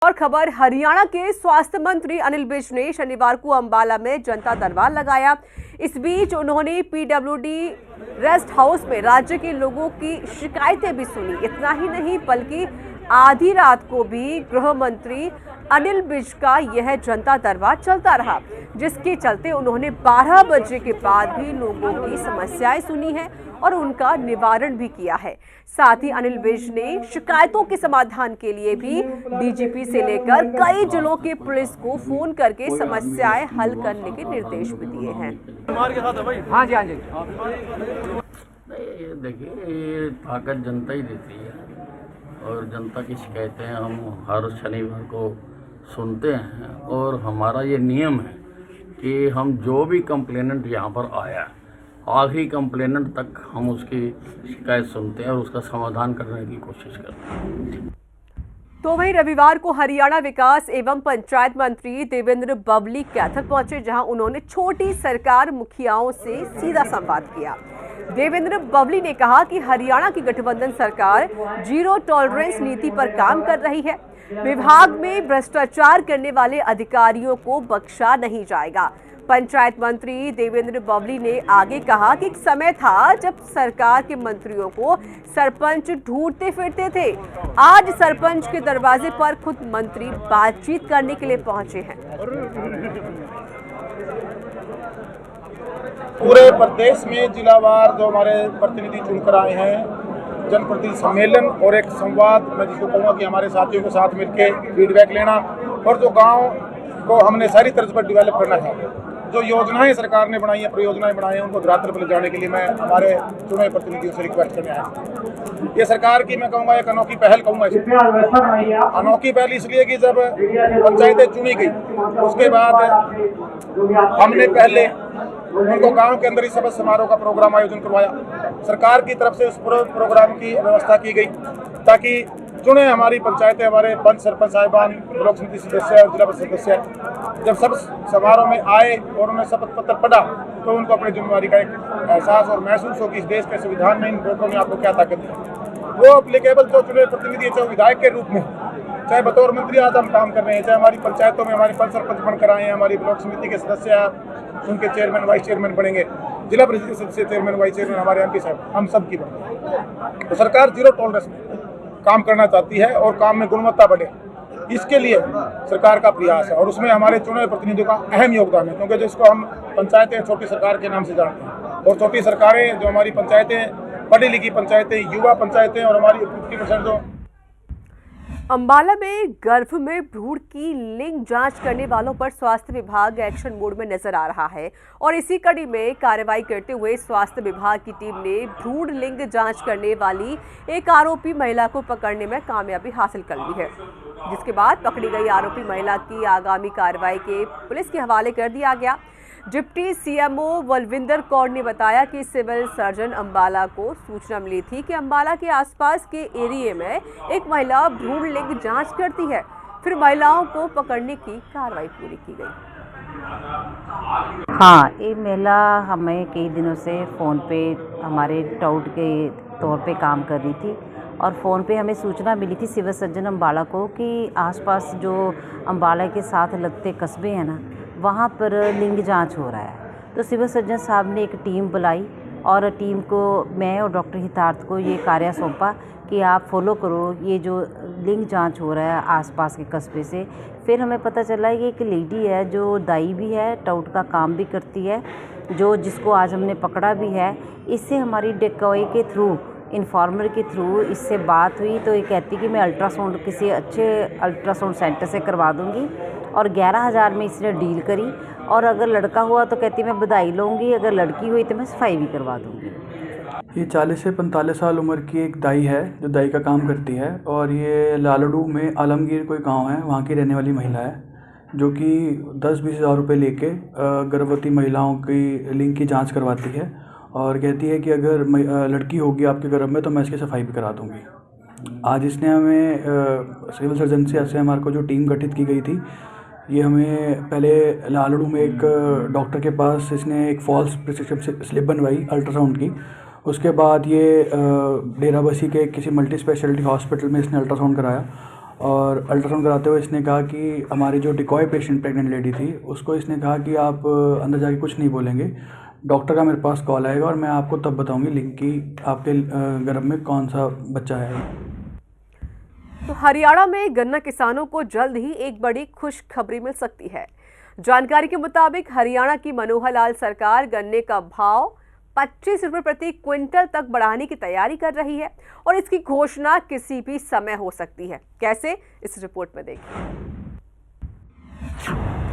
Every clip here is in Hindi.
और खबर हरियाणा के स्वास्थ्य मंत्री अनिल विज ने शनिवार को अंबाला में जनता दरबार लगाया। इस बीच उन्होंने पीडब्ल्यूडी रेस्ट हाउस में राज्य के लोगों की शिकायतें भी सुनी। इतना ही नहीं बल्कि आधी रात को भी गृह मंत्री अनिल विज का यह जनता दरबार चलता रहा, जिसके चलते उन्होंने 12 बजे के बाद भी लोगों की समस्याएं सुनी है और उनका निवारण भी किया है। साथ ही अनिल विज ने शिकायतों के समाधान के लिए भी डीजीपी से लेकर कई जिलों की पुलिस को फोन करके समस्याएं हल करने के निर्देश भी दिए हैं। हाँ जी, हाँ जी। देखिए, ये ताकत जनता ही देती है और जनता की शिकायतें हम हर शनिवार को सुनते हैं और हमारा ये नियम है कि हम जो भी कंप्लेनेंट यहाँ पर आया आखिरी कंप्लेनेंट तक हम उसकी शिकायत सुनते हैं और उसका समाधान करने की कोशिश करते हैं। तो वहीं रविवार को हरियाणा विकास एवं पंचायत मंत्री देवेंद्र बबली कैथल पहुंचे, जहां उन्होंने छोटी सरकार मुखियाओं से सीधा संवाद किया। देवेंद्र बबली ने कहा कि हरियाणा की गठबंधन सरकार जीरो टॉलरेंस नीति पर काम कर रही है। विभाग में भ्रष्टाचार करने वाले अधिकारियों को बख्शा नहीं जाएगा। पंचायत मंत्री देवेंद्र बबली ने आगे कहा कि एक समय था जब सरकार के मंत्रियों को सरपंच ढूंढते फिरते थे। आज सरपंच के दरवाजे पर खुद मंत्री बातचीत करने के लिए पहुंचे हैं। पूरे प्रदेश में जिलावार जो हमारे प्रतिनिधि चुनकर आए हैं, जनप्रतिनिधि सम्मेलन और एक संवाद, मैं जिसको कहूँगा कि हमारे साथियों के साथ मिलकर फीडबैक लेना और जो गांव को हमने सारी तर्ज पर डेवलप करना है, जो योजनाएं सरकार ने बनाई हैं, परियोजनाएं बनाई हैं, उनको धरातल पर ले जाने के लिए मैं हमारे चुने प्रतिनिधियों से रिक्वेस्ट करने आया। ये सरकार की मैं कहूँगा एक अनोखी पहल कहूँगा। अनोखी पहल इसलिए कि जब पंचायतें चुनी गई उसके बाद हमने पहले उनको गांव के अंदर ही शपथ समारोह का प्रोग्राम आयोजन करवाया। सरकार की तरफ से उस प्रोग्राम की व्यवस्था की गई ताकि चुने हमारी पंचायतें, हमारे पंच सरपंच साहिबान, ब्लॉक समिति सदस्य और जिला परिषद सदस्य जब सब समारोह में आए और उन्होंने शपथ पत्र पढ़ा तो उनको अपनी जिम्मेदारी का एक एहसास और महसूस हो कि इस देश के संविधान ने इन वोटों ने आपको क्या ताकत दी। वो अप्लीकेबल जो चुने प्रतिनिधि, चाहे विधायक के रूप में, चाहे बतौर मंत्री आज हम काम कर रहे हैं, चाहे हमारी पंचायतों में हमारे पंच सरपंच बनकर आए हैं, हमारी ब्लॉक समिति के सदस्य उनके चेयरमैन वाइस चेयरमैन बनेंगे, जिला परिषद सदस्य चेयरमैन वाइस चेयरमैन हमारे एमपी साहब, हम सब की बनेंगे। तो सरकार जीरो टॉलरेंस में काम करना चाहती है और काम में गुणवत्ता बढ़े, इसके लिए सरकार का प्रयास है और उसमें हमारे चुने प्रतिनिधियों का अहम योगदान है, क्योंकि जिसको हम पंचायतें छोटी सरकार के नाम से जानते हैं और छोटी सरकारें जो हमारी पंचायतें, पढ़ी लिखी पंचायतें, युवा पंचायतें और हमारी 50% जो अंबाला में गर्भ में भ्रूण की लिंग जांच करने वालों पर स्वास्थ्य विभाग एक्शन मोड में नजर आ रहा है और इसी कड़ी में कार्रवाई करते हुए स्वास्थ्य विभाग की टीम ने भ्रूण लिंग जांच करने वाली एक आरोपी महिला को पकड़ने में कामयाबी हासिल कर ली है, जिसके बाद पकड़ी गई आरोपी महिला की आगामी कार्रवाई के पुलिस के हवाले कर दिया गया। डिप्टी सीएमओ बलविंदर कौर ने बताया कि सिविल सर्जन अंबाला को सूचना मिली थी कि अंबाला के आसपास के एरिया में एक महिला भ्रूण लिंग जांच करती है। फिर महिलाओं को पकड़ने की कार्रवाई पूरी की गई। हाँ, ये महिला हमें कई दिनों से फ़ोन पे हमारे टाउट के तौर पे काम कर रही थी और फ़ोन पे हमें सूचना मिली थी सिविल सर्जन अंबाला को कि आसपास जो अंबाला के साथ लगते कस्बे हैं ना, वहाँ पर लिंग जांच हो रहा है। तो सिविल सर्जन साहब ने एक टीम बुलाई और टीम को मैं और डॉक्टर हितार्थ को ये कार्य सौंपा कि आप फॉलो करो ये जो लिंग जांच हो रहा है आसपास के कस्बे से। फिर हमें पता चला कि एक लेडी है जो दाई भी है, टाउट का काम भी करती है, जो जिसको आज हमने पकड़ा भी है। इससे हमारी डेकॉय के थ्रू, इन्फॉर्मर के थ्रू इससे बात हुई तो ये कहती कि मैं अल्ट्रासाउंड किसी अच्छे अल्ट्रासाउंड सेंटर से करवा दूंगी और 11,000 में इसने डील करी और अगर लड़का हुआ तो कहती मैं बधाई लूँगी, अगर लड़की हुई तो मैं सफाई भी करवा दूँगी। ये 40 से 45 साल उम्र की एक दाई है जो दाई का काम करती है और ये लालड़ू में आलमगीर कोई गांव है, वहाँ की रहने वाली महिला है, जो कि 10-20 हज़ार रुपये लेके गर्भवती महिलाओं की लिंग की जांच करवाती है और कहती है कि अगर लड़की होगी आपके गर्भ में तो मैं इसकी सफाई भी करा दूँगी। आज इसने हमें सिविल सर्जन से हमारे को जो टीम गठित की गई थी, ये हमें पहले लालड़ू में एक डॉक्टर के पास इसने एक फॉल्स प्रिस्क्रिप्शन स्लिप बनवाई अल्ट्रासाउंड की। उसके बाद ये डेराबस्सी के किसी मल्टी स्पेशलिटी हॉस्पिटल में इसने अल्ट्रासाउंड कराया और अल्ट्रासाउंड कराते हुए इसने कहा कि हमारी जो डिकॉय पेशेंट प्रेग्नेंट लेडी थी उसको इसने कहा कि आप अंदर जाके कुछ नहीं बोलेंगे, डॉक्टर का मेरे पास कॉल आएगा और मैं आपको तब बताऊंगी लिंक की आपके गर्भ में कौन सा बच्चा है। तो हरियाणा में गन्ना किसानों को जल्द ही एक बड़ी खुशखबरी मिल सकती है। जानकारी के मुताबिक हरियाणा की मनोहर लाल सरकार गन्ने का भाव 25 रुपए प्रति क्विंटल तक बढ़ाने की तैयारी कर रही है और इसकी घोषणा किसी भी समय हो सकती है। कैसे, इस रिपोर्ट में देखिए।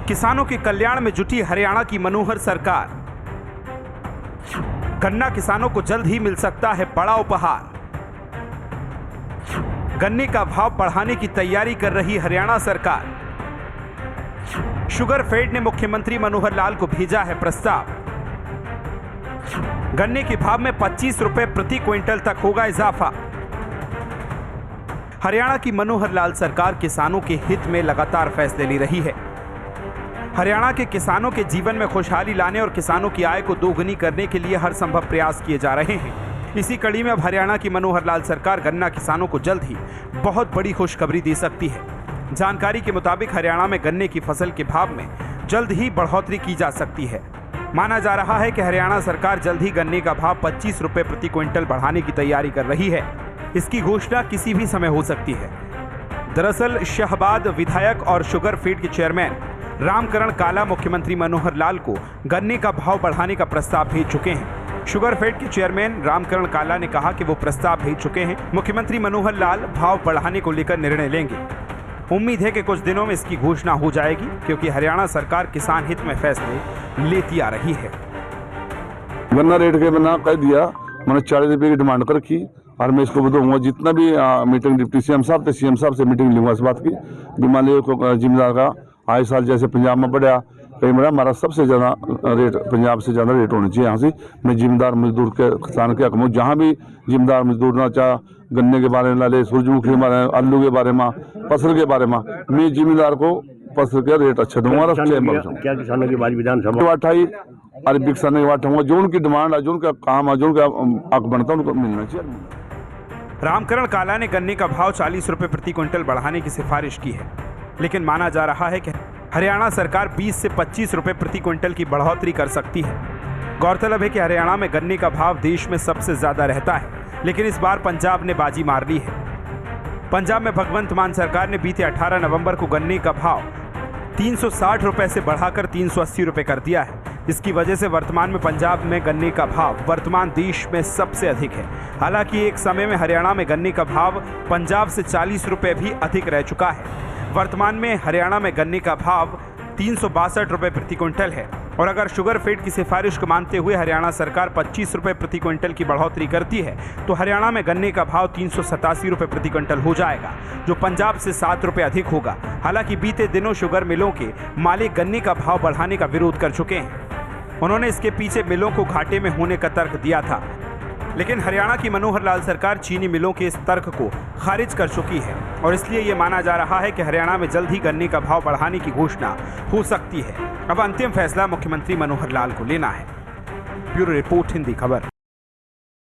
किसानों के कल्याण में जुटी हरियाणा की मनोहर सरकार। गन्ना किसानों को जल्द ही मिल सकता है बड़ा उपहार। गन्ने का भाव बढ़ाने की तैयारी कर रही हरियाणा सरकार। शुगर फेड ने मुख्यमंत्री मनोहर लाल को भेजा है प्रस्ताव। गन्ने के भाव में 25 रुपए प्रति क्विंटल तक होगा इजाफा। हरियाणा की मनोहर लाल सरकार किसानों के हित में लगातार फैसले ले रही है। हरियाणा के किसानों के जीवन में खुशहाली लाने और किसानों की आय को दोगुनी करने के लिए हर संभव प्रयास किए जा रहे हैं। इसी कड़ी में अब हरियाणा की मनोहर लाल सरकार गन्ना किसानों को जल्द ही बहुत बड़ी खुशखबरी दे सकती है। जानकारी के मुताबिक हरियाणा में गन्ने की फसल के भाव में जल्द ही बढ़ोतरी की जा सकती है। माना जा रहा है कि हरियाणा सरकार जल्द ही गन्ने का भाव 25 रुपए प्रति क्विंटल बढ़ाने की तैयारी कर रही है। इसकी घोषणा किसी भी समय हो सकती है। दरअसल शहबाद विधायक और शुगर फीड के चेयरमैन रामकरण काला मुख्यमंत्री मनोहर लाल को गन्ने का भाव बढ़ाने का प्रस्ताव भेज चुके हैं। शुगर फेड के चेयरमैन रामकरण काला ने कहा कि वो प्रस्ताव भेज चुके हैं। मुख्यमंत्री मनोहर लाल भाव बढ़ाने को लेकर निर्णय लेंगे। उम्मीद है कि कुछ दिनों में इसकी घोषणा हो जाएगी, क्योंकि हरियाणा सरकार किसान हित में फैसले लेती आ रही है। गन्ना रेट के बना कह दिया, मैंने 40 रुपये की डिमांड कर रखी और मैं इसको बताऊंगा जितना भी मीटिंग डिप्टी सीएम साहब से मीटिंग लूंगा इस बात की। बीमारी को जिम्मेदार का आए साल जैसे पंजाब में बढ़ा कहीं बड़ा हमारा सबसे ज़्यादा रेट पंजाब से ज़्यादा रेट होना चाहिए। यहाँ से मैं जिम्मेदार मजदूर के किसान के हक में जहाँ भी जिम्मेदार मजदूर ना चाहे गन्ने के बारे में ला ले, सूरजमुखी के बारे में, आलू के बारे में, फसल के बारे में, मैं जिम्मेदार को फसल के रेट अच्छा दूंगा। क्या किसानों की बात विधानसभा 28 अरबी किसानों की बात होगा, जो उनकी डिमांड है, जो उनका काम है, जो उनका हक बनता है उनको मिलना चाहिए। रामकरण काला ने गन्ने का भाव 40 रुपए प्रति क्विंटल बढ़ाने की सिफारिश की है, लेकिन माना जा रहा है कि हरियाणा सरकार 20 से 25 रुपए प्रति क्विंटल की बढ़ोतरी कर सकती है। गौरतलब है कि हरियाणा में गन्ने का भाव देश में सबसे ज्यादा रहता है, लेकिन इस बार पंजाब ने बाजी मार ली है। पंजाब में भगवंत मान सरकार ने बीते 18 नवंबर को गन्ने का भाव 360 रुपए से बढ़ाकर 380 रुपए कर दिया है। इसकी वजह से वर्तमान में पंजाब में गन्ने का भाव वर्तमान देश में सबसे अधिक है। हालांकि एक समय में हरियाणा में गन्ने का भाव पंजाब से 40 रुपए भी अधिक रह चुका है। वर्तमान में हरियाणा में गन्ने का भाव 362 रुपए प्रति क्विंटल है और अगर शुगर फेड की सिफारिश को मानते हुए हरियाणा सरकार 25 रुपए प्रति क्विंटल की बढ़ोतरी करती है तो हरियाणा में गन्ने का भाव 387 रुपए प्रति क्विंटल हो जाएगा, जो पंजाब से 7 रुपए अधिक होगा। हालांकि बीते दिनों शुगर मिलों के मालिक गन्ने का भाव बढ़ाने का विरोध कर चुके हैं। उन्होंने इसके पीछे मिलों को घाटे में होने का तर्क दिया था, लेकिन हरियाणा की मनोहर लाल सरकार चीनी मिलों के इस तर्क को खारिज कर चुकी है और इसलिए ये माना जा रहा है कि हरियाणा में जल्द ही गन्ने का भाव बढ़ाने की घोषणा हो सकती है। अब अंतिम फैसला मुख्यमंत्री मनोहर लाल को लेना है। ब्यूरो रिपोर्ट, हिंदी खबर।